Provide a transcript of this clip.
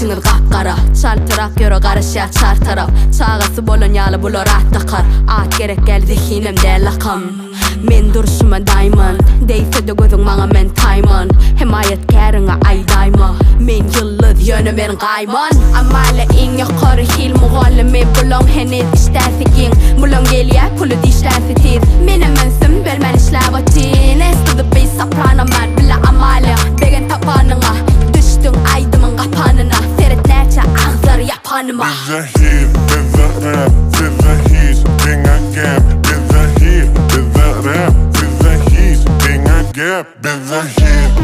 içiniz kapkara. Çalpırap yürü karışya çar taraf. Çağası bolun yalı bulur attakar. At gerek geldi hinem de lakam. Men duruşuma diamond. Deyse de gözün bana men taymon. Himayet kerine ay dayma. Men yıldız yönü ben gayman. Amalia in yukarı hil muhallimi bulun henüz işlersikin. Bulun geliye pulu dişlersiz. Menem mensum bölmen işlevatin. Eskidi bir soprano man bile Amalia. Begen tapanına düştün aydımın kapanına. Seyretlerce ağzar yapanıma. Bize hit, bize rap, bize hit, dinga gap. Bize hit, bize rap, bize hit, dinga gap. Bize hit.